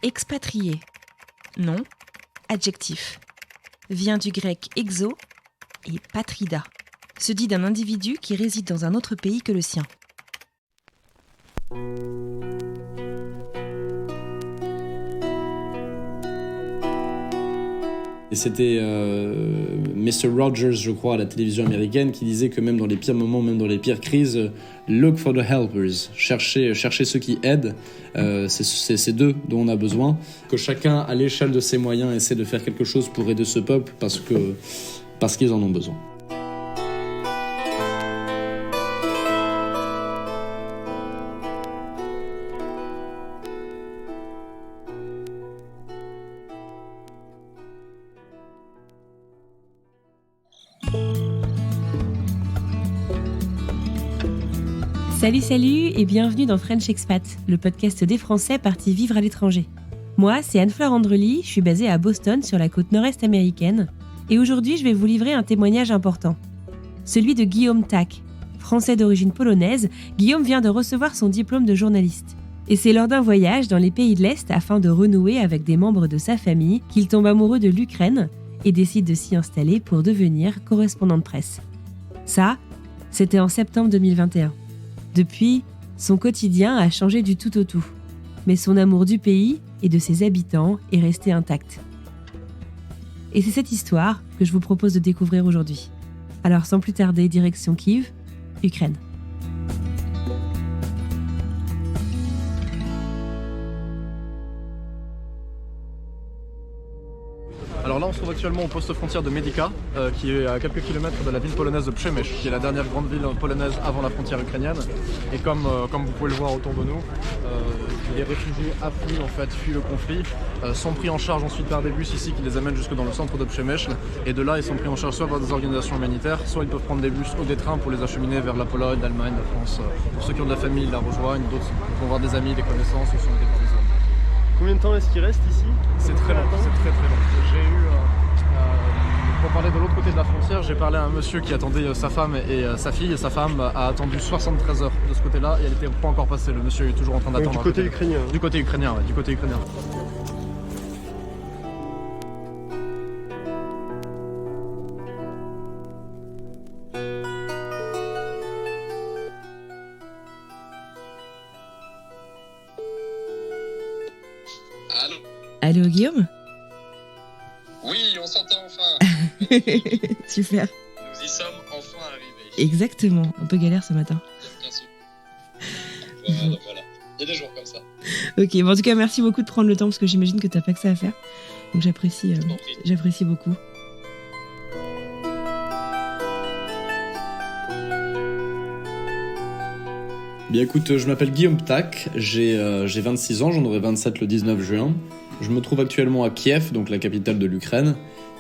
Expatrié. Nom, adjectif. Vient du grec exo et patrida. Se dit d'un individu qui réside dans un autre pays que le sien. Et c'était Mr. Rogers, je crois, à la télévision américaine, qui disait que même dans les pires moments, même dans les pires crises, look for the helpers, cherchez ceux qui aident, c'est d'eux dont on a besoin. Que chacun, à l'échelle de ses moyens, essaie de faire quelque chose pour aider ce peuple parce qu'ils en ont besoin. Salut et bienvenue dans French Expat, le podcast des Français partis vivre à l'étranger. Moi, c'est Anne-Fleur Andrely, je suis basée à Boston sur la côte nord-est américaine et aujourd'hui je vais vous livrer un témoignage important. Celui de Guillaume Tack. Français d'origine polonaise, Guillaume vient de recevoir son diplôme de journaliste. Et c'est lors d'un voyage dans les pays de l'Est afin de renouer avec des membres de sa famille qu'il tombe amoureux de l'Ukraine et décide de s'y installer pour devenir correspondant de presse. Ça, c'était en septembre 2021. Depuis, son quotidien a changé du tout au tout. Mais son amour du pays et de ses habitants est resté intact. Et c'est cette histoire que je vous propose de découvrir aujourd'hui. Alors sans plus tarder, direction Kiev, Ukraine. Alors là on se trouve actuellement au poste frontière de Medyka, qui est à quelques kilomètres de la ville polonaise de Przemyśl, qui est la dernière grande ville polonaise avant la frontière ukrainienne. Et comme vous pouvez le voir autour de nous, les réfugiés affluent en fait, fuient le conflit, sont pris en charge ensuite par des bus ici qui les amènent jusque dans le centre de Przemyśl. Et de là ils sont pris en charge soit par des organisations humanitaires, soit ils peuvent prendre des bus ou des trains pour les acheminer vers la Pologne, l'Allemagne, la France. Pour ceux qui ont de la famille, ils la rejoignent, d'autres vont voir des amis, des connaissances ou sont aidés par des hommes. Combien de temps est-ce qu'il reste ici? C'est très long, c'est très long. J'ai eu, pour parler de l'autre côté de la frontière, j'ai parlé à un monsieur qui attendait sa femme et sa fille. Sa femme a attendu 73 heures de ce côté-là et elle n'était pas encore passée. Le monsieur est toujours en train d'attendre. Du côté ukrainien. Du côté ukrainien, ouais, du côté ukrainien. Allô Guillaume ? Oui, on s'entend enfin. Super. Nous y sommes enfin arrivés. Exactement, un peu galère ce matin. Voilà. Il y a des jours comme ça. Ok, bon, en tout cas merci beaucoup de prendre le temps parce que j'imagine que t'as pas que ça à faire. Donc j'apprécie beaucoup. Bien écoute, je m'appelle Guillaume Tack, j'ai 26 ans, j'en aurai 27 le 19 juin. Je me trouve actuellement à Kiev, donc la capitale de l'Ukraine,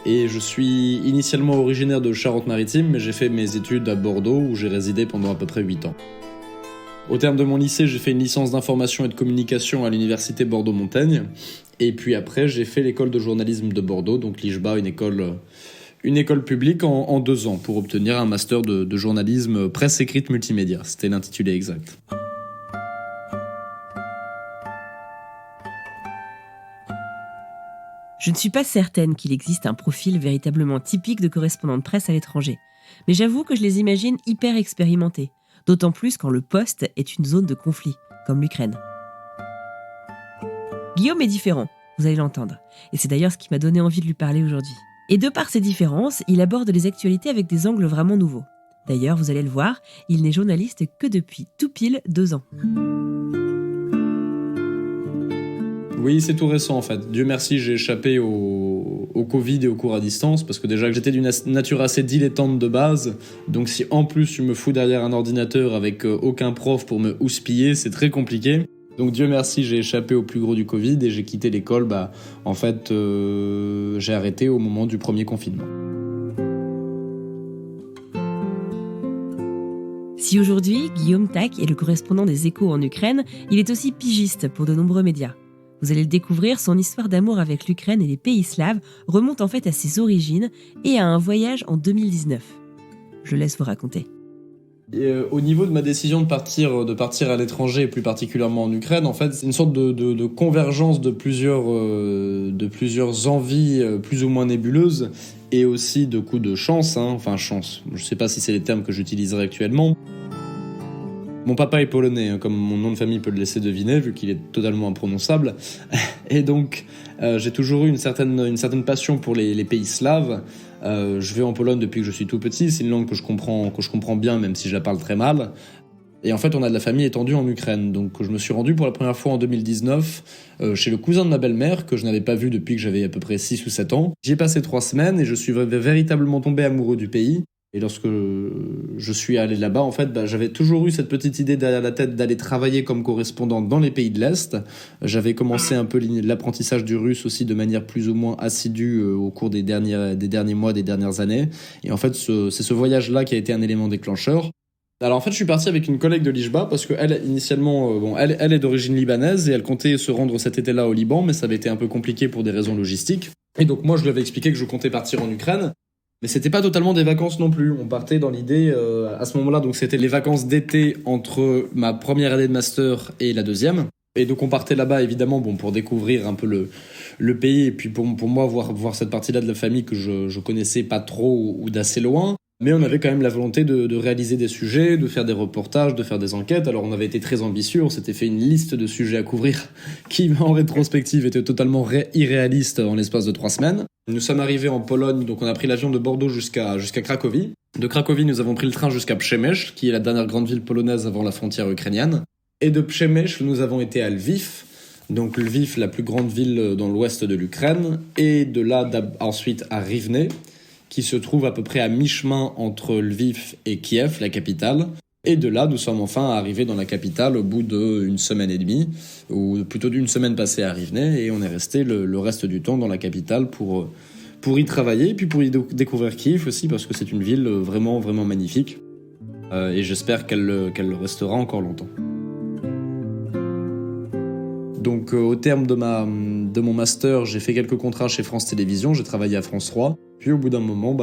et je suis initialement originaire de Charente-Maritime, mais j'ai fait mes études à Bordeaux où j'ai résidé pendant à peu près 8 ans. Au terme de mon lycée, j'ai fait une licence d'information et de communication à l'université Bordeaux-Montaigne, et puis après j'ai fait l'école de journalisme de Bordeaux, donc l'IJBA, une école publique en 2 ans pour obtenir un master de journalisme presse écrite multimédia. C'était l'intitulé exact. Je ne suis pas certaine qu'il existe un profil véritablement typique de correspondant de presse à l'étranger. Mais j'avoue que je les imagine hyper expérimentés. D'autant plus quand le poste est une zone de conflit, comme l'Ukraine. Guillaume est différent, vous allez l'entendre. Et c'est d'ailleurs ce qui m'a donné envie de lui parler aujourd'hui. Et de par ces différences, il aborde les actualités avec des angles vraiment nouveaux. D'ailleurs, vous allez le voir, il n'est journaliste que depuis tout pile 2 ans. Oui, c'est tout récent en fait. Dieu merci, j'ai échappé au Covid et aux cours à distance parce que déjà j'étais d'une nature assez dilettante de base. Donc si en plus tu me fous derrière un ordinateur avec aucun prof pour me houspiller, c'est très compliqué. Donc Dieu merci, j'ai échappé au plus gros du Covid et j'ai quitté l'école. J'ai arrêté au moment du premier confinement. Si aujourd'hui, Guillaume Tack est le correspondant des Échos en Ukraine, il est aussi pigiste pour de nombreux médias. Vous allez le découvrir, son histoire d'amour avec l'Ukraine et les pays slaves remonte en fait à ses origines et à un voyage en 2019. Je laisse vous raconter. Et, au niveau de ma décision de partir à l'étranger, et plus particulièrement en Ukraine, en fait, c'est une sorte de convergence de plusieurs envies plus ou moins nébuleuses, et aussi de coups de chance, enfin chance, je sais pas si c'est les termes que j'utiliserai actuellement. Mon papa est polonais, comme mon nom de famille peut le laisser deviner, vu qu'il est totalement imprononçable. Et donc, j'ai toujours eu une certaine passion pour les pays slaves. Je vais en Pologne depuis que je suis tout petit. C'est une langue que je comprends bien, même si je la parle très mal. Et en fait, on a de la famille étendue en Ukraine. Donc, je me suis rendu pour la première fois en 2019 chez le cousin de ma belle-mère, que je n'avais pas vu depuis que j'avais à peu près 6 ou 7 ans. J'y ai passé 3 semaines et je suis véritablement tombé amoureux du pays. Et lorsque je suis allé là-bas, en fait, j'avais toujours eu cette petite idée derrière la tête d'aller travailler comme correspondant dans les pays de l'Est. J'avais commencé un peu l'apprentissage du russe aussi de manière plus ou moins assidue au cours des derniers mois, des dernières années. Et en fait, c'est ce voyage-là qui a été un élément déclencheur. Alors en fait, je suis parti avec une collègue de l'IJBA parce qu'elle, initialement, elle est d'origine libanaise et elle comptait se rendre cet été-là au Liban, mais ça avait été un peu compliqué pour des raisons logistiques. Et donc moi, je lui avais expliqué que je comptais partir en Ukraine. Mais c'était pas totalement des vacances non plus. On partait dans l'idée, à ce moment-là, donc c'était les vacances d'été entre ma première année de master et la deuxième. Et donc on partait là-bas, évidemment, pour découvrir un peu le pays, et puis pour moi, voir cette partie-là de la famille que je connaissais pas trop ou d'assez loin. Mais on avait quand même la volonté de réaliser des sujets, de faire des reportages, de faire des enquêtes. Alors on avait été très ambitieux, on s'était fait une liste de sujets à couvrir qui, en rétrospective, était totalement irréaliste en l'espace de 3 semaines. Nous sommes arrivés en Pologne, donc on a pris l'avion de Bordeaux jusqu'à Cracovie. De Cracovie, nous avons pris le train jusqu'à Przemyśl, qui est la dernière grande ville polonaise avant la frontière ukrainienne. Et de Przemyśl, nous avons été à Lviv, donc Lviv, la plus grande ville dans l'ouest de l'Ukraine, et de là ensuite à Rivne, qui se trouve à peu près à mi-chemin entre Lviv et Kiev, la capitale. Et de là, nous sommes enfin arrivés dans la capitale au bout d'une semaine et demie, ou plutôt d'une semaine passée à Rivne, et on est resté le reste du temps dans la capitale pour y travailler, puis pour y découvrir Kiev aussi, parce que c'est une ville vraiment, vraiment magnifique. Et j'espère qu'elle le restera encore longtemps. Donc au terme de mon master, j'ai fait quelques contrats chez France Télévisions, j'ai travaillé à France 3. Puis au bout d'un moment,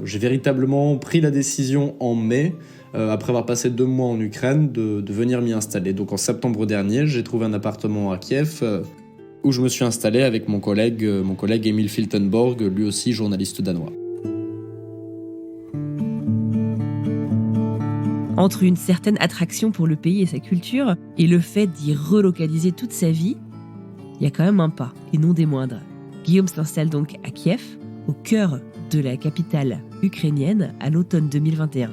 j'ai véritablement pris la décision en mai, après avoir passé 2 mois en Ukraine, de venir m'y installer. Donc en septembre dernier, j'ai trouvé un appartement à Kiev, où je me suis installé avec mon collègue Emil Filtenborg, lui aussi journaliste danois. Entre une certaine attraction pour le pays et sa culture, et le fait d'y relocaliser toute sa vie, il y a quand même un pas, et non des moindres. Guillaume s'installe donc à Kiev, au cœur de la capitale ukrainienne, à l'automne 2021.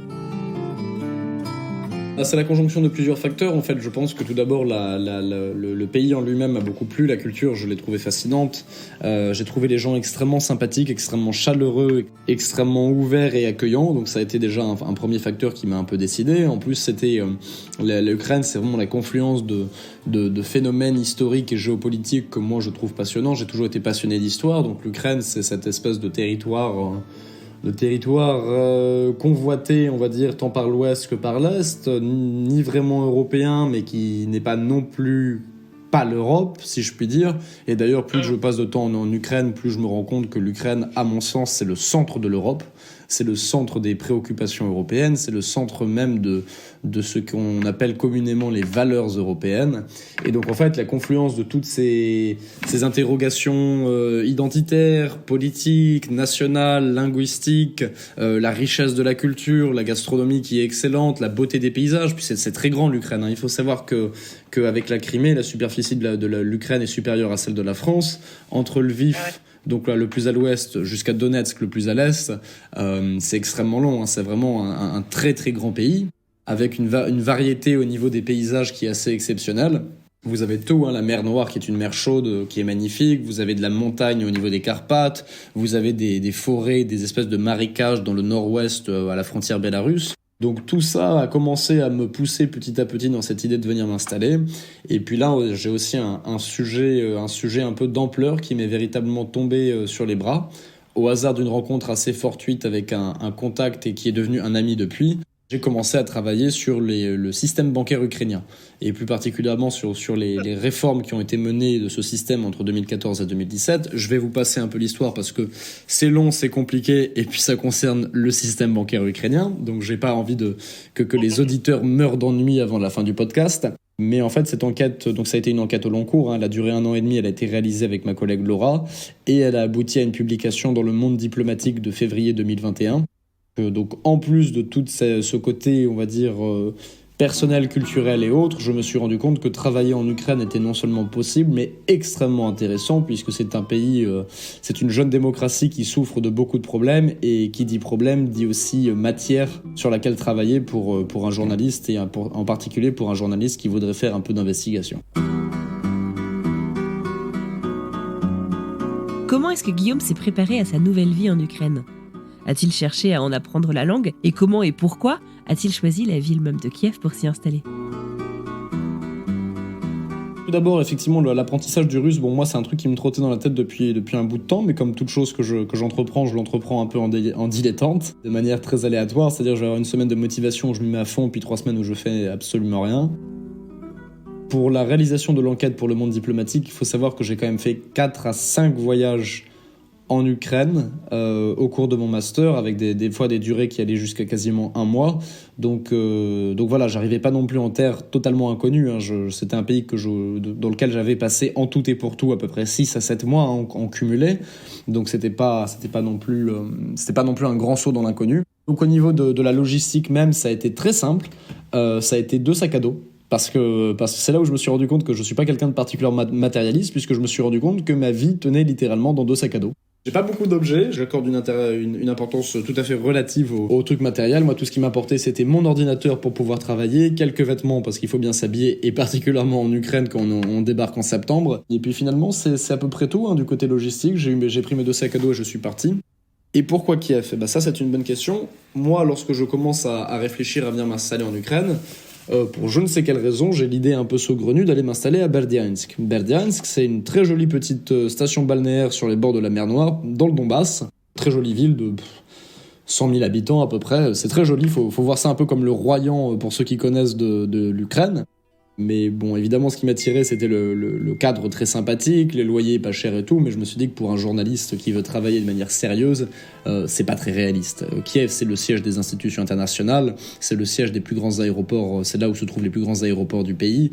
C'est la conjonction de plusieurs facteurs. En fait, je pense que tout d'abord, le pays en lui-même m'a beaucoup plu. La culture, je l'ai trouvée fascinante. J'ai trouvé les gens extrêmement sympathiques, extrêmement chaleureux, extrêmement ouverts et accueillants. Donc ça a été déjà un premier facteur qui m'a un peu décidé. En plus, c'était l'Ukraine, c'est vraiment la confluence de phénomènes historiques et géopolitiques que moi je trouve passionnants. J'ai toujours été passionné d'histoire. Donc l'Ukraine, c'est cette espèce de territoire convoité, on va dire, tant par l'ouest que par l'est, ni vraiment européen, mais qui n'est pas non plus pas l'Europe, si je puis dire. Et d'ailleurs, plus je passe de temps en Ukraine, plus je me rends compte que l'Ukraine, à mon sens, c'est le centre de l'Europe. C'est le centre des préoccupations européennes, c'est le centre même de ce qu'on appelle communément les valeurs européennes. Et donc en fait, la confluence de toutes ces interrogations identitaires, politiques, nationales, linguistiques, la richesse de la culture, la gastronomie qui est excellente, la beauté des paysages, puis c'est très grand l'Ukraine. Il faut savoir qu'avec la Crimée, la superficie de l'Ukraine est supérieure à celle de la France. Entre Lviv, donc là, le plus à l'ouest, jusqu'à Donetsk, le plus à l'est, c'est extrêmement long. C'est vraiment un très très grand pays, avec une variété au niveau des paysages qui est assez exceptionnelle. Vous avez tout, la mer Noire qui est une mer chaude, qui est magnifique. Vous avez de la montagne au niveau des Carpates. Vous avez des forêts, des espèces de marécages dans le nord-ouest, à la frontière bélarusse. Donc tout ça a commencé à me pousser petit à petit dans cette idée de venir m'installer. Et puis là, j'ai aussi un sujet un peu d'ampleur qui m'est véritablement tombé sur les bras, au hasard d'une rencontre assez fortuite avec un contact et qui est devenu un ami depuis. J'ai commencé à travailler sur le système bancaire ukrainien, et plus particulièrement sur les réformes qui ont été menées de ce système entre 2014 et 2017. Je vais vous passer un peu l'histoire parce que c'est long, c'est compliqué, et puis ça concerne le système bancaire ukrainien, donc j'ai pas envie que les auditeurs meurent d'ennui avant la fin du podcast. Mais en fait, cette enquête, donc ça a été une enquête au long cours, elle a duré 1 an et demi, elle a été réalisée avec ma collègue Laura, et elle a abouti à une publication dans Le Monde diplomatique de février 2021. Donc en plus de tout ce côté, on va dire, personnel, culturel et autres, je me suis rendu compte que travailler en Ukraine était non seulement possible, mais extrêmement intéressant, puisque c'est un pays, c'est une jeune démocratie qui souffre de beaucoup de problèmes, et qui dit problème dit aussi matière sur laquelle travailler pour un journaliste, et en particulier pour un journaliste qui voudrait faire un peu d'investigation. Comment est-ce que Guillaume s'est préparé à sa nouvelle vie en Ukraine ? A-t-il cherché à en apprendre la langue ? Et comment et pourquoi a-t-il choisi la ville même de Kiev pour s'y installer ? Tout d'abord, effectivement, l'apprentissage du russe, moi, c'est un truc qui me trottait dans la tête depuis un bout de temps, mais comme toute chose que j'entreprends, je l'entreprends un peu en dilettante, de manière très aléatoire, c'est-à-dire je vais avoir une semaine de motivation où je m'y mets à fond, puis 3 semaines où je fais absolument rien. Pour la réalisation de l'enquête pour Le Monde diplomatique, il faut savoir que j'ai quand même fait 4 à 5 voyages en Ukraine au cours de mon master, avec des fois des durées qui allaient jusqu'à quasiment 1 mois. Donc voilà, j'arrivais pas non plus en terre totalement inconnue. C'était un pays dans lequel j'avais passé en tout et pour tout à peu près 6 à 7 mois en cumulé. Donc c'était pas non plus un grand saut dans l'inconnu. Donc au niveau de la logistique même, ça a été très simple. Ça a été 2 sacs à dos. Parce que c'est là où je me suis rendu compte que je suis pas quelqu'un de particulièrement matérialiste, puisque je me suis rendu compte que ma vie tenait littéralement dans 2 sacs à dos. J'ai pas beaucoup d'objets, j'accorde une importance tout à fait relative aux trucs matériels. Moi, tout ce qui m'importait, c'était mon ordinateur pour pouvoir travailler, quelques vêtements parce qu'il faut bien s'habiller, et particulièrement en Ukraine quand on débarque en septembre. Et puis finalement, c'est à peu près tout du côté logistique. J'ai pris mes 2 sacs à dos et je suis parti. Et pourquoi Kiev ? Ça, c'est une bonne question. Moi, lorsque je commence à réfléchir à venir m'installer en Ukraine, pour je ne sais quelle raison, j'ai l'idée un peu saugrenue d'aller m'installer à Berdiansk. Berdiansk, c'est une très jolie petite station balnéaire sur les bords de la mer Noire, dans le Donbass. Très jolie ville de 100 000 habitants à peu près. C'est très joli, faut voir ça un peu comme le Royan pour ceux qui connaissent de l'Ukraine. Mais bon, évidemment, ce qui m'attirait, c'était le cadre très sympathique, les loyers pas chers et tout, mais je me suis dit que pour un journaliste qui veut travailler de manière sérieuse, c'est pas très réaliste. Kiev, c'est le siège des institutions internationales, c'est le siège des plus grands aéroports, c'est là où se trouvent les plus grands aéroports du pays,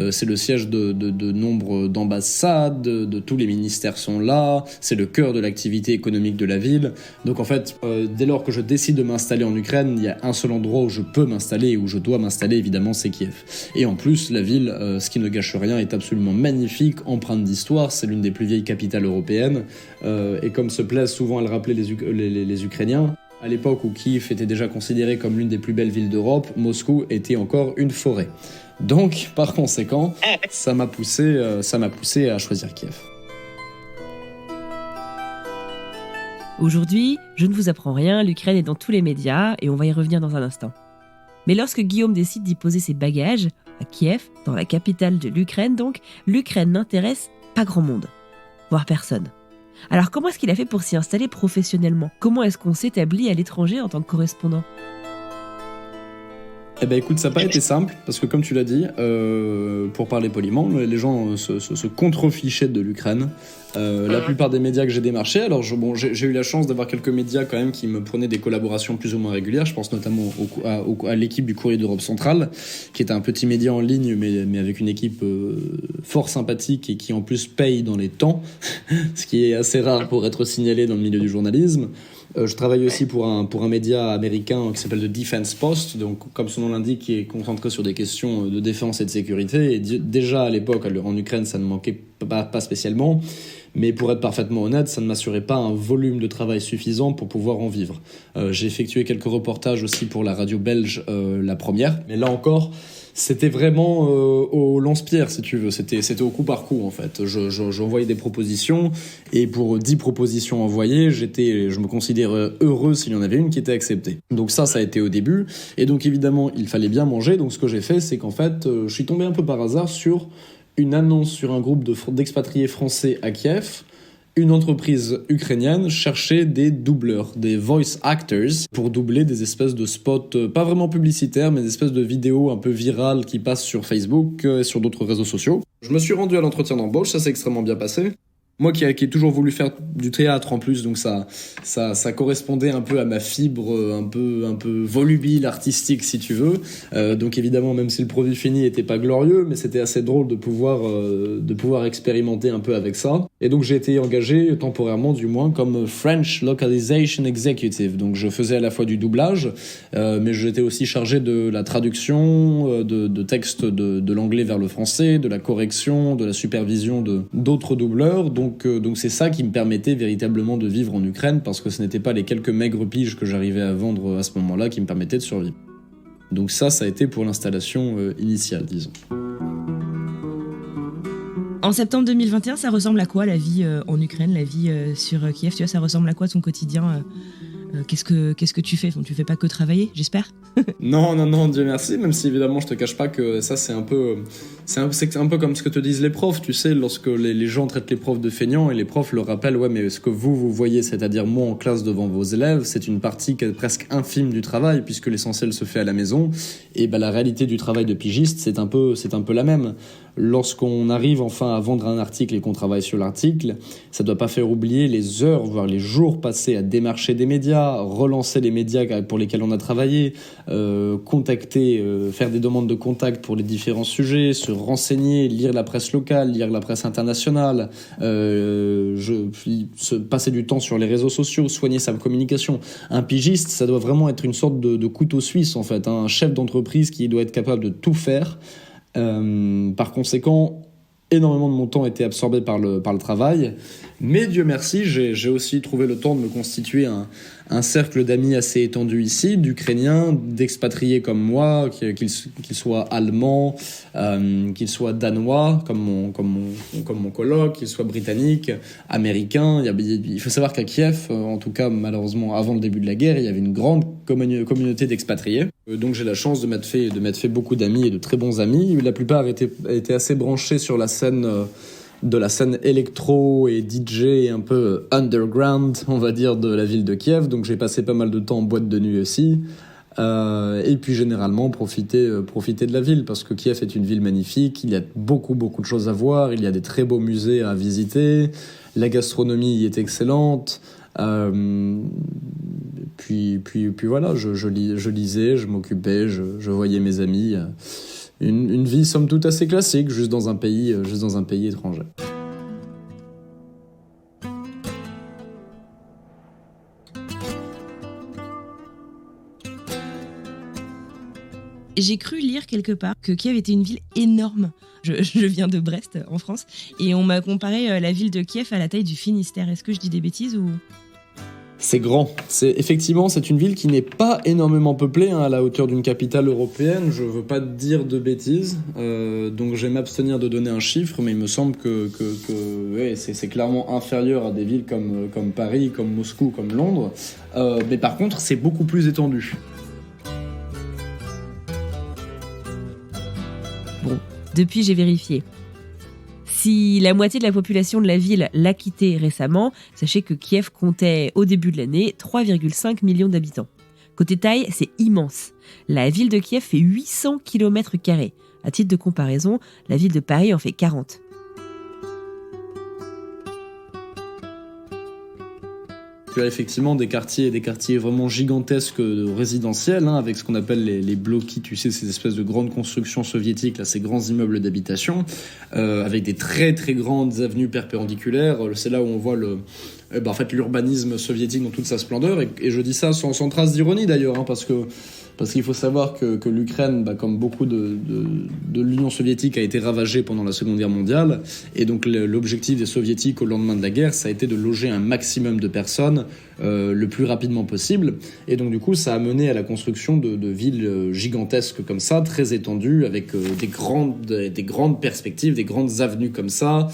c'est le siège de nombre d'ambassades, de tous les ministères sont là, c'est le cœur de l'activité économique de la ville. Donc en fait, dès lors que je décide de m'installer en Ukraine, il y a un seul endroit où je peux m'installer et où je dois m'installer, évidemment, c'est Kiev. Et en plus, la ville, ce qui ne gâche rien, est absolument magnifique, empreinte d'histoire, c'est l'une des plus vieilles capitales européennes, et comme se plaisent souvent à le rappeler les Ukrainiens, à l'époque où Kiev était déjà considéré comme l'une des plus belles villes d'Europe, Moscou était encore une forêt. Donc, par conséquent, ça m'a poussé à choisir Kiev. Aujourd'hui, je ne vous apprends rien, l'Ukraine est dans tous les médias et on va y revenir dans un instant. Mais lorsque Guillaume décide d'y poser ses bagages, à Kiev, dans la capitale de l'Ukraine donc, l'Ukraine n'intéresse pas grand monde, voire personne. Alors comment est-ce qu'il a fait pour s'y installer professionnellement ? Comment est-ce qu'on s'établit à l'étranger en tant que correspondant ? Écoute, ça n'a pas été simple, parce que comme tu l'as dit, pour parler poliment, les gens se contrefichaient de l'Ukraine. La plupart des médias que j'ai démarchés, alors j'ai eu la chance d'avoir quelques médias quand même qui me prenaient des collaborations plus ou moins régulières. Je pense notamment à l'équipe du Courrier d'Europe centrale, qui est un petit média en ligne, mais avec une équipe fort sympathique et qui en plus paye dans les temps, ce qui est assez rare pour être signalé dans le milieu du journalisme. Je travaille aussi pour un média américain qui s'appelle The Defense Post, donc comme son nom l'indique, qui est concentré sur des questions de défense et de sécurité. Et déjà à l'époque, en Ukraine, ça ne manquait pas spécialement. Mais pour être parfaitement honnête, ça ne m'assurait pas un volume de travail suffisant pour pouvoir en vivre. J'ai effectué quelques reportages aussi pour la radio belge, la première. Mais là encore, c'était vraiment au lance-pierre, si tu veux. C'était au coup par coup, en fait. J'envoyais des propositions, et pour 10 propositions envoyées, je me considérais heureux s'il y en avait une qui était acceptée. Donc ça a été au début. Et donc évidemment, il fallait bien manger. Donc ce que j'ai fait, c'est qu'en fait, je suis tombé un peu par hasard sur une annonce sur un groupe d'expatriés français à Kiev. une entreprise ukrainienne cherchait des doubleurs, des voice actors, pour doubler des espèces de spots, pas vraiment publicitaires, mais des espèces de vidéos un peu virales qui passent sur Facebook et sur d'autres réseaux sociaux. Je me suis rendu à l'entretien d'embauche, ça s'est extrêmement bien passé. Moi qui ai toujours voulu faire du théâtre en plus, donc ça correspondait un peu à ma fibre un peu volubile, artistique si tu veux. Donc évidemment, même si le produit fini était pas glorieux, mais c'était assez drôle de pouvoir expérimenter un peu avec ça. Et donc j'ai été engagé temporairement du moins comme French Localization Executive. Donc je faisais à la fois du doublage, mais j'étais aussi chargé de la traduction de textes de l'anglais vers le français, de la correction, de la supervision d'autres doubleurs. Donc c'est ça qui me permettait véritablement de vivre en Ukraine, parce que ce n'étaient pas les quelques maigres piges que j'arrivais à vendre à ce moment-là qui me permettaient de survivre. Donc ça a été pour l'installation initiale, disons. En septembre 2021, ça ressemble à quoi la vie en Ukraine, la vie sur Kiev? Tu vois, ça ressemble à quoi ton quotidien? Qu'est-ce que tu fais? Enfin, tu fais pas que travailler, j'espère. Non, Dieu merci, même si évidemment je te cache pas que ça c'est un peu comme ce que te disent les profs, tu sais, lorsque les gens traitent les profs de feignants et les profs leur rappellent ouais mais ce que vous voyez, c'est-à-dire moi en classe devant vos élèves, c'est une partie presque infime du travail puisque l'essentiel se fait à la maison, et la réalité du travail de pigiste c'est un peu la même. Lorsqu'on arrive enfin à vendre un article et qu'on travaille sur l'article, ça doit pas faire oublier les heures, voire les jours passés à démarcher des médias, relancer les médias pour lesquels on a travaillé, contacter, faire des demandes de contact pour les différents sujets, se renseigner, lire la presse locale, lire la presse internationale, passer du temps sur les réseaux sociaux, soigner sa communication. Un pigiste, ça doit vraiment être une sorte de couteau suisse en fait, un chef d'entreprise qui doit être capable de tout faire. Par conséquent, énormément de mon temps était absorbé par le travail, mais Dieu merci, j'ai aussi trouvé le temps de me constituer un cercle d'amis assez étendu ici, d'Ukrainiens, d'expatriés comme moi, qu'ils soient allemands, qu'ils soient danois, comme mon coloc, qu'ils soient britanniques, américains. Il faut savoir qu'à Kiev, en tout cas malheureusement avant le début de la guerre, il y avait une grande communauté d'expatriés. Donc j'ai la chance de m'être fait beaucoup d'amis et de très bons amis. La plupart étaient assez branchés sur la scène électro et DJ un peu underground, on va dire, de la ville de Kiev. Donc j'ai passé pas mal de temps en boîte de nuit aussi. Et puis généralement profiter de la ville, parce que Kiev est une ville magnifique, il y a beaucoup de choses à voir, il y a des très beaux musées à visiter, la gastronomie y est excellente. Puis voilà, je lisais, je m'occupais, je voyais mes amis. Une vie somme toute assez classique, juste dans un pays étranger. J'ai cru lire quelque part que Kiev était une ville énorme. Je viens de Brest, en France, et on m'a comparé la ville de Kiev à la taille du Finistère. Est-ce que je dis des bêtises ou... C'est grand. Effectivement, c'est une ville qui n'est pas énormément peuplée, à la hauteur d'une capitale européenne. Je veux pas te dire de bêtises, donc je vais m'abstenir de donner un chiffre, mais il me semble que c'est clairement inférieur à des villes comme Paris, comme Moscou, comme Londres. Mais par contre, c'est beaucoup plus étendu. Bon, depuis j'ai vérifié. Si la moitié de la population de la ville l'a quitté récemment, sachez que Kiev comptait au début de l'année 3,5 millions d'habitants. Côté taille, c'est immense. La ville de Kiev fait 800 km². À titre de comparaison, la ville de Paris en fait 40. Tu as effectivement des quartiers vraiment gigantesques résidentiels, avec ce qu'on appelle les bloquis, tu sais, ces espèces de grandes constructions soviétiques, là, ces grands immeubles d'habitation, avec des très très grandes avenues perpendiculaires. C'est là où on voit l'urbanisme soviétique dans toute sa splendeur. Et je dis ça sans trace d'ironie d'ailleurs, parce qu'il faut savoir que l'Ukraine, comme beaucoup de l'Union soviétique, a été ravagée pendant la Seconde Guerre mondiale. Et donc l'objectif des soviétiques au lendemain de la guerre, ça a été de loger un maximum de personnes le plus rapidement possible. Et donc du coup, ça a mené à la construction de villes gigantesques comme ça, très étendues, avec des grandes perspectives, des grandes avenues comme ça,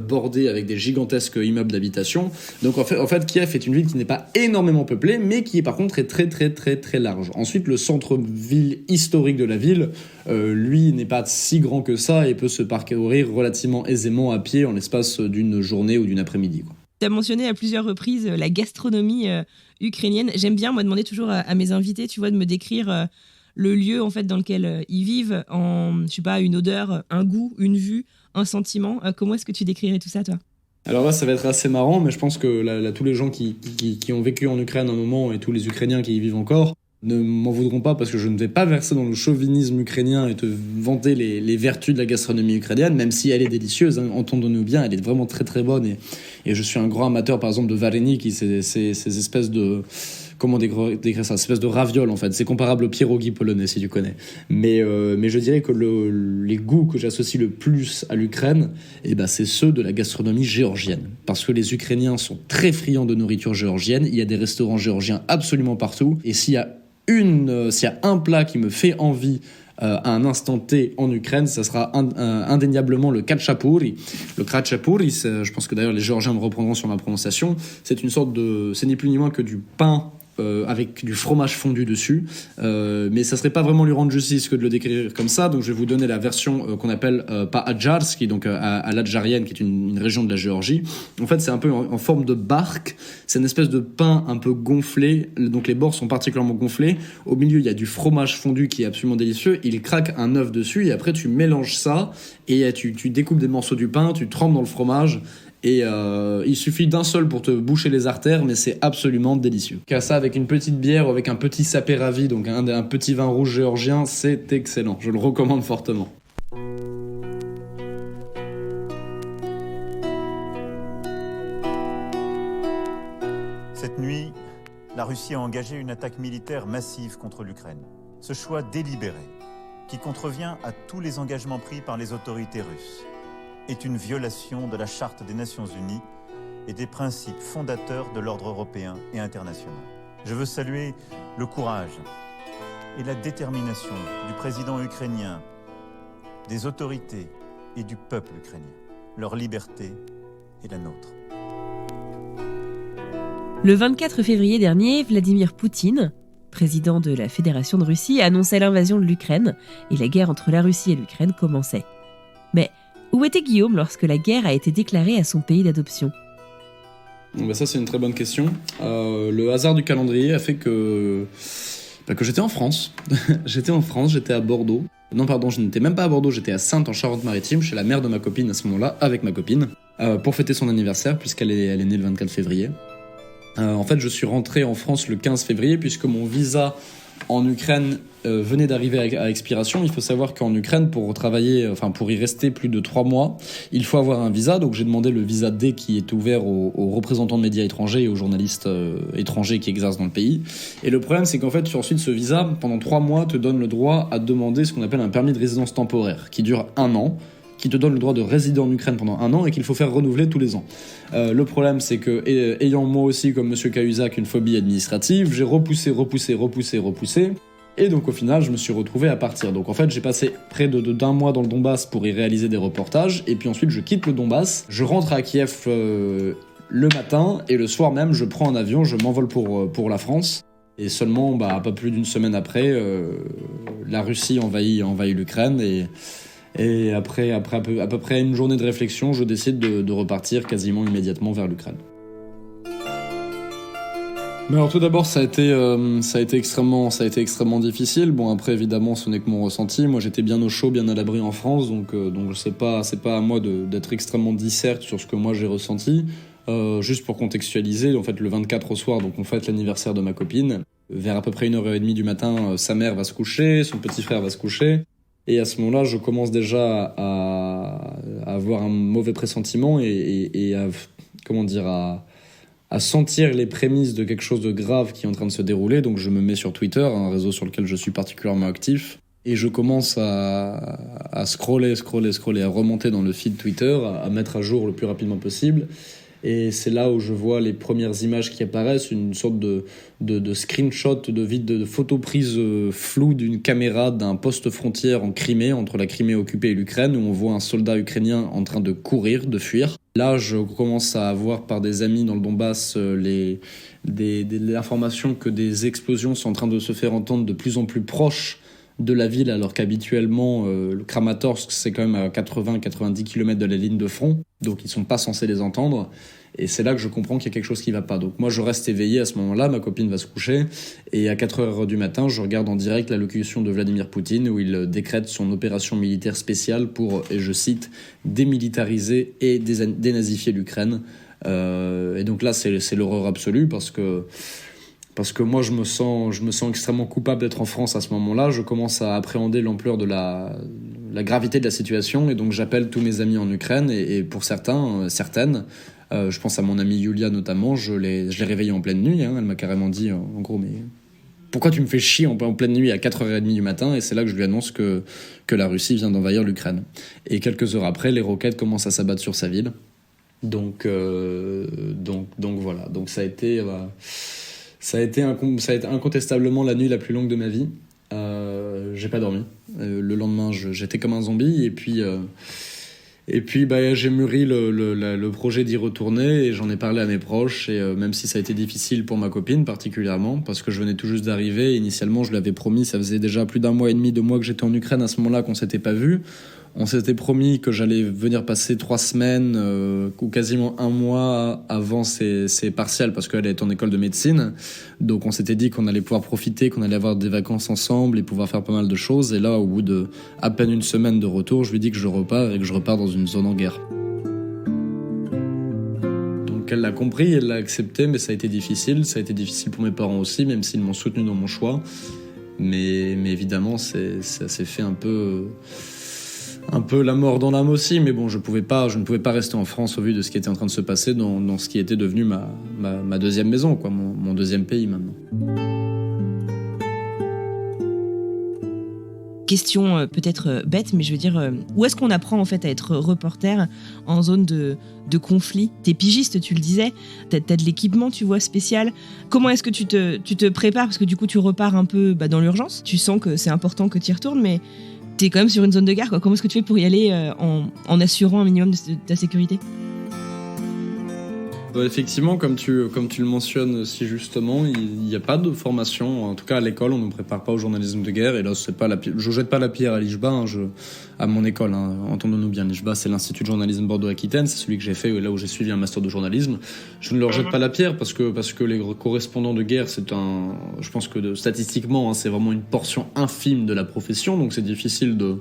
bordées avec des gigantesques immeubles d'habitation. Donc en fait, Kiev est une ville qui n'est pas énormément peuplée, mais qui par contre est très très très très large. Ensuite, le centre-ville historique de la ville, lui, n'est pas si grand que ça et peut se parcourir relativement aisément à pied en l'espace d'une journée ou d'une après-midi, quoi. Tu as mentionné à plusieurs reprises la gastronomie ukrainienne. J'aime bien, moi, demander toujours à mes invités, tu vois, de me décrire le lieu en fait dans lequel ils vivent en, je sais pas, une odeur, un goût, une vue, un sentiment. Comment est-ce que tu décrirais tout ça, toi ? Alors là, ça va être assez marrant, mais je pense que là, tous les gens qui ont vécu en Ukraine un moment et tous les Ukrainiens qui y vivent encore ne m'en voudront pas parce que je ne vais pas verser dans le chauvinisme ukrainien et te vanter les vertus de la gastronomie ukrainienne, même si elle est délicieuse, hein, entendons-nous bien, elle est vraiment très très bonne et je suis un grand amateur par exemple de vareniki, ces espèces de... Comment décrire ça ? Une espèce de raviole en fait. C'est comparable au pierogi polonais si tu connais. Mais je dirais que les goûts que j'associe le plus à l'Ukraine, c'est ceux de la gastronomie géorgienne. Parce que les Ukrainiens sont très friands de nourriture géorgienne. Il y a des restaurants géorgiens absolument partout. Et s'il y a un plat qui me fait envie à un instant T en Ukraine, ça sera indéniablement le khachapuri. Le khachapuri, je pense que d'ailleurs les Géorgiens me reprendront sur ma prononciation, c'est une sorte de... C'est ni plus ni moins que du pain avec du fromage fondu dessus, mais ça serait pas vraiment lui rendre justice que de le décrire comme ça, donc je vais vous donner la version qu'on appelle pas Adjarsk, donc à l'Adjarienne, qui est une région de la Géorgie. En fait, c'est un peu en forme de barque, c'est une espèce de pain un peu gonflé, donc les bords sont particulièrement gonflés, au milieu il y a du fromage fondu qui est absolument délicieux, il craque un œuf dessus, et après tu mélanges ça, et tu découpes des morceaux du pain, tu trempes dans le fromage, et il suffit d'un seul pour te boucher les artères, mais c'est absolument délicieux. Car ça avec une petite bière ou avec un petit saperavi, donc un petit vin rouge géorgien, c'est excellent. Je le recommande fortement. Cette nuit, la Russie a engagé une attaque militaire massive contre l'Ukraine. Ce choix délibéré, qui contrevient à tous les engagements pris par les autorités russes, est une violation de la Charte des Nations Unies et des principes fondateurs de l'ordre européen et international. Je veux saluer le courage et la détermination du président ukrainien, des autorités et du peuple ukrainien. Leur liberté est la nôtre. Le 24 février dernier, Vladimir Poutine, président de la Fédération de Russie, annonçait l'invasion de l'Ukraine et la guerre entre la Russie et l'Ukraine commençait. Mais où était Guillaume lorsque la guerre a été déclarée à son pays d'adoption ? Ça, c'est une très bonne question. Le hasard du calendrier a fait que j'étais en France. J'étais à Bordeaux. Non, pardon, je n'étais même pas à Bordeaux, j'étais à Saintes en Charente-Maritime, chez la mère de ma copine à ce moment-là, avec ma copine, pour fêter son anniversaire, puisqu'elle est née le 24 février. En fait, je suis rentré en France le 15 février, puisque mon visa en Ukraine venait d'arriver à expiration. Il faut savoir qu'en Ukraine, pour y rester plus de 3 mois, il faut avoir un visa. Donc j'ai demandé le visa D qui est ouvert aux représentants de médias étrangers et aux journalistes étrangers qui exercent dans le pays. Et le problème, c'est qu'en fait, ensuite, ce visa, pendant 3 mois, te donne le droit à demander ce qu'on appelle un permis de résidence temporaire, qui dure 1 an, qui te donne le droit de résider en Ukraine pendant 1 an et qu'il faut faire renouveler tous les ans. Le problème, c'est que, ayant moi aussi, comme Monsieur Cahuzac, une phobie administrative, j'ai repoussé. Et donc, au final, je me suis retrouvé à partir. Donc, en fait, j'ai passé près d'un mois dans le Donbass pour y réaliser des reportages. Et puis ensuite, je quitte le Donbass. Je rentre à Kiev le matin. Et le soir même, je prends un avion. Je m'envole pour la France. Et seulement, pas plus d'une semaine après, la Russie envahit l'Ukraine. Et après à peu près une journée de réflexion, je décide de repartir quasiment immédiatement vers l'Ukraine. Mais alors tout d'abord, ça a été extrêmement difficile. Bon, après évidemment, ce n'est que mon ressenti. Moi, j'étais bien au chaud, bien à l'abri en France, donc c'est pas à moi d'être extrêmement disserte sur ce que moi j'ai ressenti. Juste pour contextualiser, en fait, le 24 au soir, donc on fête l'anniversaire de ma copine. Vers à peu près 1h30 du matin, sa mère va se coucher, son petit frère va se coucher. Et à ce moment-là, je commence déjà à avoir un mauvais pressentiment et à sentir les prémices de quelque chose de grave qui est en train de se dérouler. Donc je me mets sur Twitter, un réseau sur lequel je suis particulièrement actif, et je commence à scroller, à remonter dans le feed Twitter, à mettre à jour le plus rapidement possible. Et c'est là où je vois les premières images qui apparaissent, une sorte de screenshot, de photo prise floue d'une caméra d'un poste frontière en Crimée, entre la Crimée occupée et l'Ukraine, où on voit un soldat ukrainien en train de courir, de fuir. Là, je commence à avoir par des amis dans le Donbass l'information que des explosions sont en train de se faire entendre de plus en plus proches de la ville, alors qu'habituellement, le Kramatorsk, c'est quand même à 80-90 km de la ligne de front, donc ils sont pas censés les entendre. Et c'est là que je comprends qu'il y a quelque chose qui va pas. Donc moi, je reste éveillé à ce moment-là, ma copine va se coucher, et à 4h du matin, je regarde en direct l'allocution de Vladimir Poutine, où il décrète son opération militaire spéciale pour, et je cite, démilitariser et dénazifier l'Ukraine. Et donc là, c'est l'horreur absolue, parce que moi, je me sens extrêmement coupable d'être en France à ce moment-là. Je commence à appréhender l'ampleur de la gravité de la situation, et donc j'appelle tous mes amis en Ukraine, et pour certaines, je pense à mon amie Yulia notamment, je l'ai réveillée en pleine nuit, hein. Elle m'a carrément dit, en gros, mais pourquoi tu me fais chier en pleine nuit à 4h30 du matin? Et c'est là que je lui annonce que la Russie vient d'envahir l'Ukraine. Et quelques heures après, les roquettes commencent à s'abattre sur sa ville. Donc voilà. Donc ça a été incontestablement la nuit la plus longue de ma vie. J'ai pas dormi. Le lendemain, j'étais comme un zombie, et puis j'ai mûri le projet d'y retourner, et j'en ai parlé à mes proches, et même si ça a été difficile pour ma copine particulièrement, parce que je venais tout juste d'arriver. Initialement, je lui avais promis, ça faisait déjà plus d'1 mois et demi, 2 mois que j'étais en Ukraine à ce moment-là, qu'on s'était pas vu. On s'était promis que j'allais venir passer 3 semaines ou quasiment 1 mois avant ses partiels, parce qu'elle est en école de médecine. Donc on s'était dit qu'on allait pouvoir profiter, qu'on allait avoir des vacances ensemble et pouvoir faire pas mal de choses. Et là, au bout de à peine 1 semaine de retour, je lui dis que je repars, et que je repars dans une zone en guerre. Donc elle l'a compris, elle l'a accepté, mais ça a été difficile. Ça a été difficile pour mes parents aussi, même s'ils m'ont soutenu dans mon choix. Mais évidemment, ça s'est fait un peu la mort dans l'âme aussi, mais bon, je ne pouvais pas rester en France au vu de ce qui était en train de se passer dans ce qui était devenu ma deuxième maison, quoi, mon deuxième pays maintenant. Question peut-être bête, mais je veux dire, où est-ce qu'on apprend en fait à être reporter en zone de conflit? T'es pigiste, tu le disais, t'as de l'équipement, tu vois, spécial. Comment est-ce que tu te prépares? Parce que du coup, tu repars un peu dans l'urgence. Tu sens que c'est important que tu y retournes, mais t'es quand même sur une zone de guerre, quoi. Comment est-ce que tu fais pour y aller en assurant un minimum de ta sécurité? Effectivement, comme tu le mentionnes si justement, il n'y a pas de formation. En tout cas, à l'école, on ne nous prépare pas au journalisme de guerre. Et là, je jette pas la pierre à l'IJBA, à mon école. Entendons-nous bien, l'IJBA, c'est l'Institut de journalisme Bordeaux-Aquitaine. C'est celui que j'ai fait, là où j'ai suivi un master de journalisme. Je ne leur jette pas la pierre parce que les correspondants de guerre, je pense que statistiquement, c'est vraiment une portion infime de la profession. Donc, c'est difficile de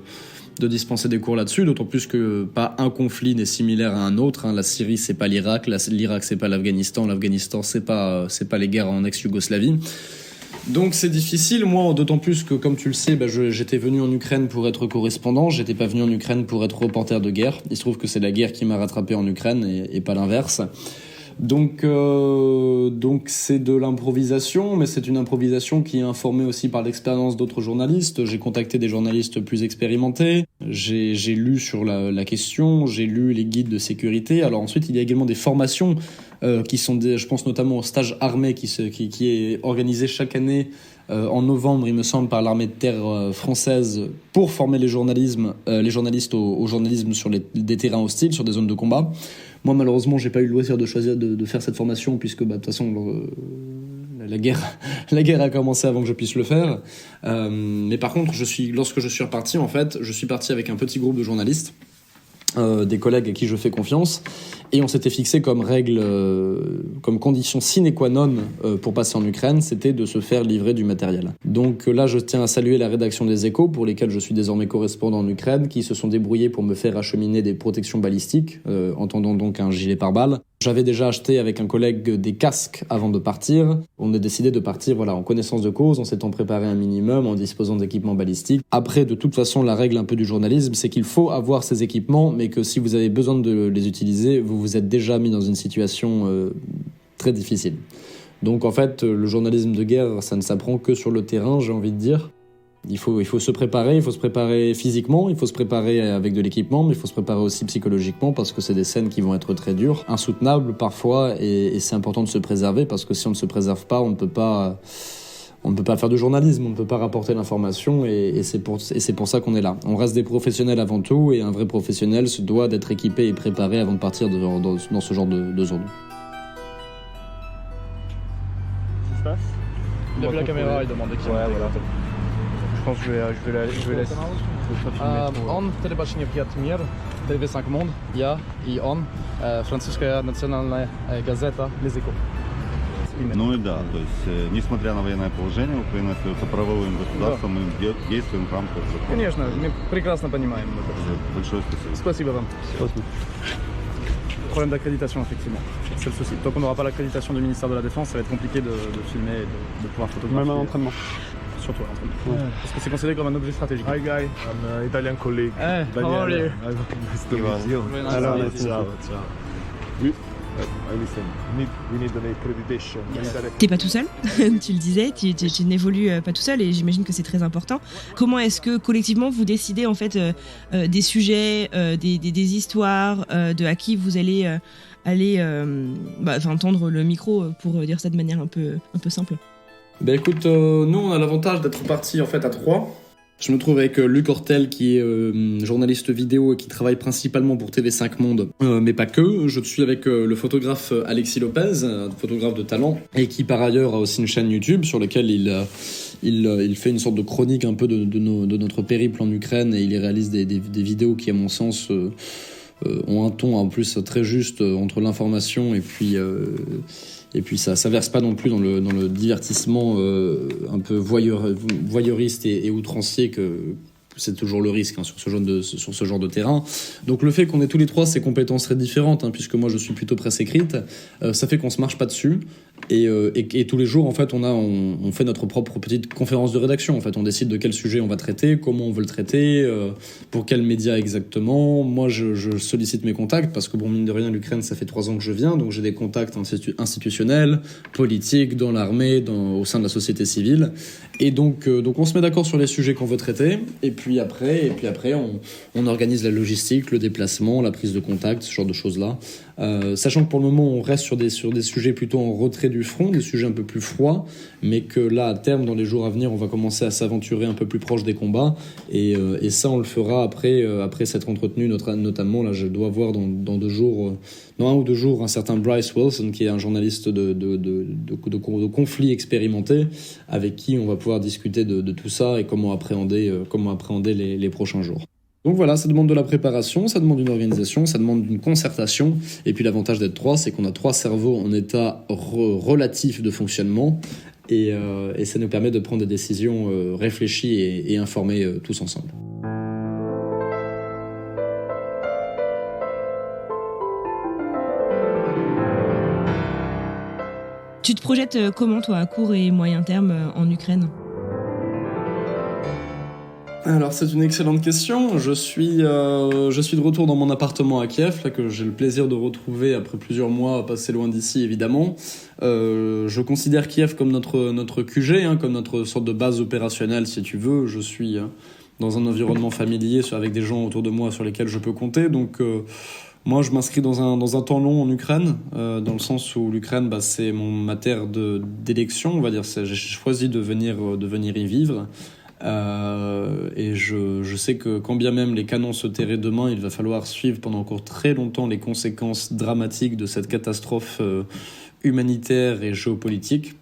dispenser des cours là-dessus, d'autant plus que pas un conflit n'est similaire à un autre. La Syrie, c'est pas l'Irak, l'Irak, c'est pas l'Afghanistan, c'est pas les guerres en ex-Yougoslavie. Donc c'est difficile, moi, d'autant plus que, comme tu le sais, j'étais venu en Ukraine pour être correspondant, j'étais pas venu en Ukraine pour être reporter de guerre. Il se trouve que c'est la guerre qui m'a rattrapé en Ukraine et pas l'inverse. Donc c'est de l'improvisation, mais c'est une improvisation qui est informée aussi par l'expérience d'autres journalistes. J'ai contacté des journalistes plus expérimentés, j'ai lu sur la question, j'ai lu les guides de sécurité. Alors ensuite, il y a également des formations qui sont je pense notamment au stage armé qui est organisé chaque année en novembre, il me semble, par l'armée de terre française pour former les journalistes au journalisme sur des terrains hostiles, sur des zones de combat. Moi, malheureusement, j'ai pas eu le loisir de choisir de faire cette formation puisque, de toute façon, la guerre a commencé avant que je puisse le faire. Mais par contre, lorsque je suis reparti, en fait, je suis parti avec un petit groupe de journalistes, des collègues à qui je fais confiance, et on s'était fixé comme règle, comme condition sine qua non pour passer en Ukraine, c'était de se faire livrer du matériel. Donc là, je tiens à saluer la rédaction des Échos, pour lesquels je suis désormais correspondant en Ukraine, qui se sont débrouillés pour me faire acheminer des protections balistiques, entendant donc un gilet pare-balles. J'avais déjà acheté avec un collègue des casques avant de partir. On a décidé de partir en connaissance de cause, en s'étant préparé un minimum, en disposant d'équipements balistiques. Après, de toute façon, la règle un peu du journalisme, c'est qu'il faut avoir ces équipements, mais que si vous avez besoin de les utiliser, vous vous êtes déjà mis dans une situation très difficile. Donc en fait, le journalisme de guerre, ça ne s'apprend que sur le terrain, j'ai envie de dire. Il faut se préparer physiquement, il faut se préparer avec de l'équipement, mais il faut se préparer aussi psychologiquement parce que c'est des scènes qui vont être très dures, insoutenables parfois, et c'est important de se préserver parce que si on ne se préserve pas, on ne peut pas faire de journalisme, on ne peut pas rapporter l'information, et c'est pour ça qu'on est là. On reste des professionnels avant tout, et un vrai professionnel se doit d'être équipé et préparé avant de partir dans ce genre de zone. Qu'est-ce qui se passe? Lève la caméra et demande qui. Ouais, voilà. pense que je vais laisser. On telebaczenie Piatmir, TV5 Monde, ja и он, французская национальная газета Les Échos. Ну и да, то есть, несмотря на военное положение, Украина остается правовым государством, и мы действуем в рамках закона. Конечно, мы прекрасно понимаем это. Большое спасибо. Спасибо вам. Problème d'accréditation, effectivement. C'est le souci. Tant qu'on n'aura pas l'accréditation du ministère de la Défense, ça va être compliqué de filmer et de pouvoir photographier. Même à l'entraînement. Surtout à l'entraînement. Ouais. Parce que c'est considéré comme un objet stratégique. Hi guy, I'm an Italian colleague. Hey, how are you? Nice to meet you. Very nice Hello, to meet you. ciao. I listen. We need an accreditation. T'es pas tout seul, tu le disais, tu n'évolues pas tout seul et j'imagine que c'est très important. Comment est-ce que collectivement vous décidez en fait des sujets, des histoires, de à qui vous allez tendre le micro pour dire ça de manière un peu simple? Bah écoute, nous on a l'avantage d'être partis en fait à 3. Je me trouve avec Luc Hortel qui est journaliste vidéo et qui travaille principalement pour TV5 Monde, mais pas que. Je suis avec le photographe Alexis Lopez, photographe de talent, et qui par ailleurs a aussi une chaîne YouTube sur laquelle il fait une sorte de chronique un peu de notre périple en Ukraine, et il y réalise des vidéos qui à mon sens ont un ton en plus très juste entre l'information et puis ça verse pas non plus dans le divertissement un peu voyeuriste et outrancier que c'est toujours le risque sur ce genre de terrain. Donc le fait qu'on ait tous les trois ces compétences très différentes, puisque moi je suis plutôt presse écrite, ça fait qu'on se marche pas dessus. Et tous les jours, en fait, on fait notre propre petite conférence de rédaction. En fait, on décide de quel sujet on va traiter, comment on veut le traiter, pour quel média exactement. Moi, je sollicite mes contacts parce que, bon, mine de rien, l'Ukraine, ça fait 3 ans que je viens, donc j'ai des contacts institutionnels, politiques, dans l'armée, au sein de la société civile. Et donc on se met d'accord sur les sujets qu'on veut traiter. Et puis après, on organise la logistique, le déplacement, la prise de contact, ce genre de choses-là. Sachant que pour le moment, on reste sur des sujets plutôt en retrait du front, des sujets un peu plus froids, mais que là, à terme, dans les jours à venir, on va commencer à s'aventurer un peu plus proche des combats, et ça, on le fera après s'être entretenu, notamment, là, je dois voir dans 1 ou 2 jours, un certain Bryce Wilson, qui est un journaliste de conflits expérimenté, avec qui on va pouvoir discuter de tout ça et comment appréhender les prochains jours. Donc voilà, ça demande de la préparation, ça demande une organisation, ça demande une concertation. Et puis l'avantage d'être 3, c'est qu'on a 3 cerveaux en état relatif de fonctionnement. Et ça nous permet de prendre des décisions réfléchies et informées tous ensemble. Tu te projettes comment, toi, à court et moyen terme en Ukraine ? Alors c'est une excellente question. Je suis de retour dans mon appartement à Kiev, là, que j'ai le plaisir de retrouver après plusieurs mois passés loin d'ici, évidemment. Je considère Kiev comme notre QG, comme notre sorte de base opérationnelle, si tu veux. Je suis dans un environnement familier avec des gens autour de moi sur lesquels je peux compter. Donc moi, je m'inscris dans un temps long en Ukraine, dans le sens où l'Ukraine, c'est ma terre d'élection, on va dire. J'ai choisi de venir y vivre. Et je sais que quand bien même les canons se tairaient demain, il va falloir suivre pendant encore très longtemps les conséquences dramatiques de cette catastrophe humanitaire et géopolitique.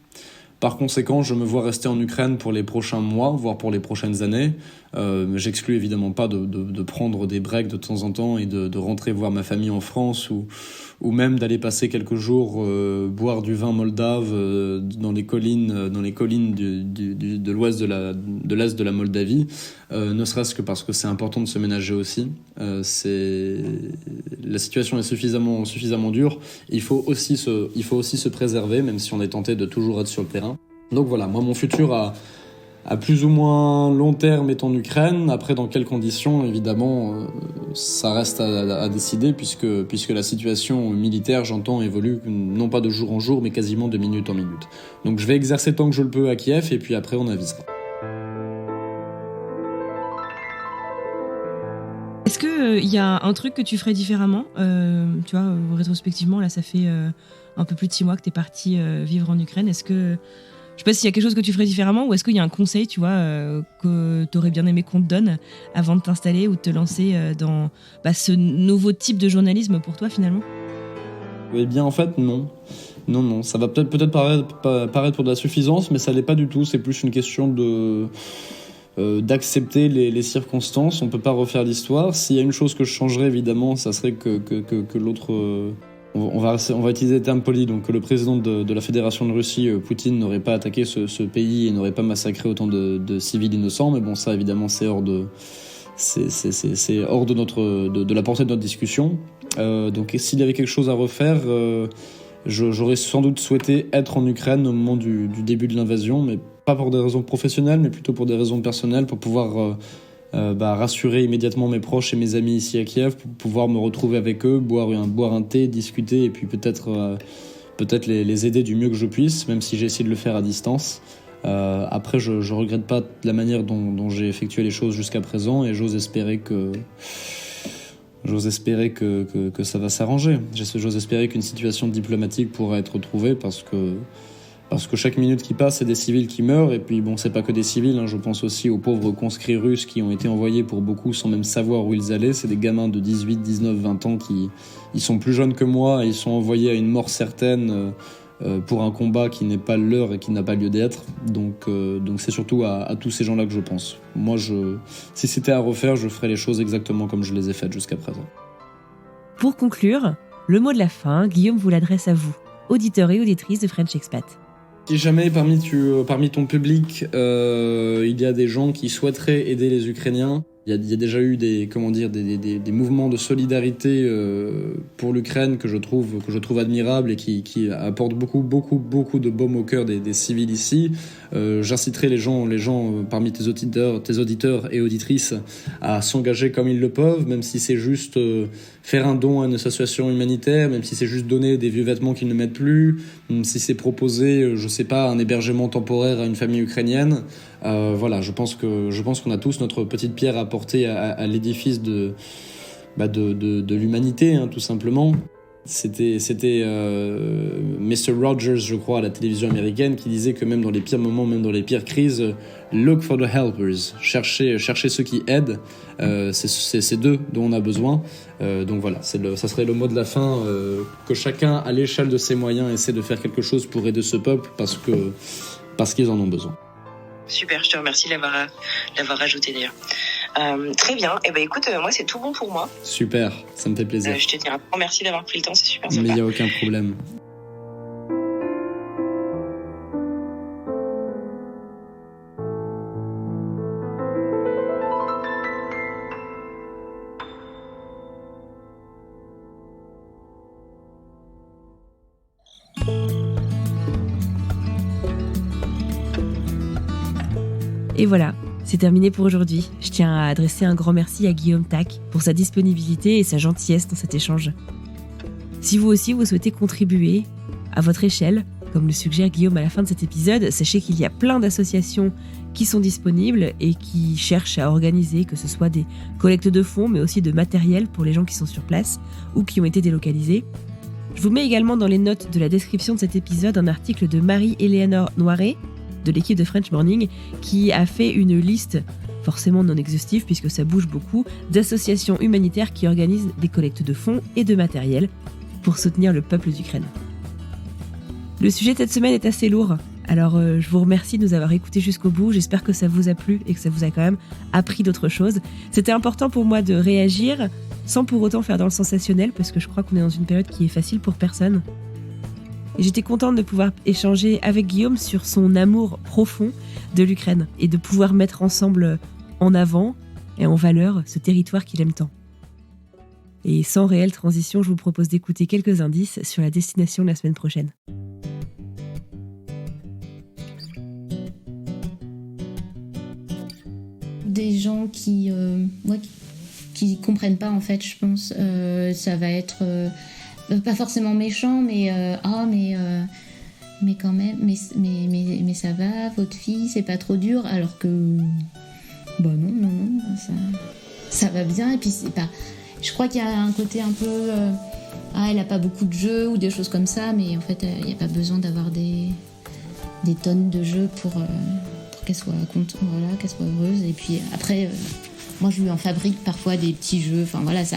Par conséquent, je me vois rester en Ukraine pour les prochains mois, voire pour les prochaines années. J'exclus évidemment pas de prendre des breaks de temps en temps et de rentrer voir ma famille en France ou même d'aller passer quelques jours boire du vin moldave dans les collines de l'ouest de l'est de la Moldavie, ne serait-ce que parce que c'est important de se ménager aussi. La situation est suffisamment dure. Il faut aussi se préserver, même si on est tenté de toujours être sur le terrain. Donc voilà, moi mon futur à plus ou moins long terme est en Ukraine. Après, dans quelles conditions, évidemment, ça reste à décider, puisque la situation militaire, j'entends, évolue non pas de jour en jour, mais quasiment de minute en minute. Donc je vais exercer tant que je le peux à Kiev, et puis après on avisera. Est-ce qu'il y a un truc que tu ferais différemment ? Tu vois, rétrospectivement, là, ça fait un peu plus de 6 mois que tu es parti vivre en Ukraine. Est-ce que... Je sais pas s'il y a quelque chose que tu ferais différemment, ou est-ce qu'il y a un conseil, tu vois, que t'aurais bien aimé qu'on te donne avant de t'installer ou de te lancer dans ce nouveau type de journalisme pour toi, finalement ? Eh bien, en fait, non. Non. Ça va peut-être paraître pour de la suffisance, mais ça l'est pas du tout. C'est plus une question de d'accepter les circonstances. On peut pas refaire l'histoire. S'il y a une chose que je changerais, évidemment, ça serait que l'autre... on va utiliser des termes polis, donc que le président de la Fédération de Russie, Poutine, n'aurait pas attaqué ce pays et n'aurait pas massacré autant de civils innocents. Mais bon, ça, évidemment, c'est hors de... C'est hors de la portée de notre discussion. Donc s'il y avait quelque chose à refaire, j'aurais sans doute souhaité être en Ukraine au moment du début de l'invasion, mais pas pour des raisons professionnelles, mais plutôt pour des raisons personnelles, pour pouvoir rassurer immédiatement mes proches et mes amis ici à Kiev, pour pouvoir me retrouver avec eux, boire un thé, discuter, et puis peut-être les aider du mieux que je puisse, même si j'ai essayé de le faire à distance. Après, je regrette pas la manière dont j'ai effectué les choses jusqu'à présent, et j'ose espérer que ça va s'arranger. J'ose espérer qu'une situation diplomatique pourra être trouvée, parce que chaque minute qui passe, c'est des civils qui meurent. Et puis bon, c'est pas que des civils, hein. Je pense aussi aux pauvres conscrits russes qui ont été envoyés pour beaucoup sans même savoir où ils allaient. C'est des gamins de 18, 19, 20 ans ils sont plus jeunes que moi, et ils sont envoyés à une mort certaine pour un combat qui n'est pas leur et qui n'a pas lieu d'être. Donc c'est surtout à tous ces gens-là que je pense. Moi, si c'était à refaire, je ferais les choses exactement comme je les ai faites jusqu'à présent. Pour conclure, le mot de la fin, Guillaume vous l'adresse à vous, auditeurs et auditrices de French Expat. Si jamais parmi ton public, il y a des gens qui souhaiteraient aider les Ukrainiens, il y a déjà eu des mouvements de solidarité pour l'Ukraine que je trouve admirables et qui apportent beaucoup de baume au cœur des civils ici. J'inciterai les gens parmi tes auditeurs et auditrices à s'engager comme ils le peuvent, même si c'est juste faire un don à une association humanitaire, même si c'est juste donner des vieux vêtements qu'ils ne mettent plus, même si c'est proposer, je sais pas, un hébergement temporaire à une famille ukrainienne. Voilà, je pense qu'on a tous notre petite pierre à apporter à l'édifice de l'humanité, hein, tout simplement. C'était Mr. Rogers, je crois, à la télévision américaine, qui disait que même dans les pires moments, même dans les pires crises, look for the helpers, chercher ceux qui aident. C'est d'eux dont on a besoin. Donc voilà, ça serait le mot de la fin, que chacun, à l'échelle de ses moyens, essaie de faire quelque chose pour aider ce peuple, parce qu'ils en ont besoin. Super, je te remercie de l'avoir ajouté d'ailleurs. Très bien, et ben écoute, moi c'est tout bon pour moi. Super, ça me fait plaisir. Je te dis un grand merci d'avoir pris le temps, c'est super sympa. Mais il n'y a aucun problème. Et voilà, c'est terminé pour aujourd'hui. Je tiens à adresser un grand merci à Guillaume Tack pour sa disponibilité et sa gentillesse dans cet échange. Si vous aussi vous souhaitez contribuer à votre échelle, comme le suggère Guillaume à la fin de cet épisode, sachez qu'il y a plein d'associations qui sont disponibles et qui cherchent à organiser, que ce soit des collectes de fonds, mais aussi de matériel pour les gens qui sont sur place ou qui ont été délocalisés. Je vous mets également dans les notes de la description de cet épisode un article de Marie-Éléonore Noiret, de l'équipe de French Morning, qui a fait une liste, forcément non exhaustive puisque ça bouge beaucoup, d'associations humanitaires qui organisent des collectes de fonds et de matériel pour soutenir le peuple d'Ukraine. Le sujet de cette semaine est assez lourd, alors je vous remercie de nous avoir écoutés jusqu'au bout, j'espère que ça vous a plu et que ça vous a quand même appris d'autres choses. C'était important pour moi de réagir sans pour autant faire dans le sensationnel, parce que je crois qu'on est dans une période qui est facile pour personne. Et j'étais contente de pouvoir échanger avec Guillaume sur son amour profond de l'Ukraine et de pouvoir mettre ensemble en avant et en valeur ce territoire qu'il aime tant. Et sans réelle transition, je vous propose d'écouter quelques indices sur la destination de la semaine prochaine. Des gens qui comprennent pas, en fait, je pense. Ça va être pas forcément méchant, mais quand même, mais ça va, votre fille, c'est pas trop dur, alors que bah non, ça va bien. Et puis c'est pas, je crois qu'il y a un côté un peu elle a pas beaucoup de jeux ou des choses comme ça, mais en fait il y a pas besoin d'avoir des tonnes de jeux pour qu'elle soit contente, voilà, qu'elle soit heureuse. Et puis après moi je lui en fabrique parfois des petits jeux, enfin voilà, ça,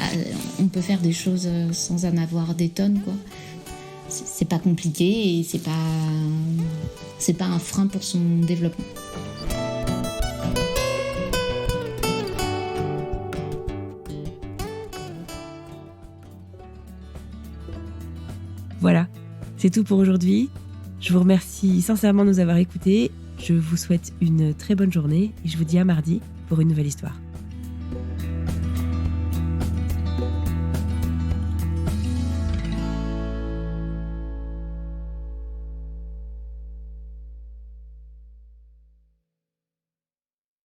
on peut faire des choses sans en avoir des tonnes, quoi. C'est pas compliqué et c'est pas un frein pour son développement. Voilà, c'est tout pour aujourd'hui. Je vous remercie sincèrement de nous avoir écoutés. Je vous souhaite une très bonne journée et je vous dis à mardi pour une nouvelle histoire.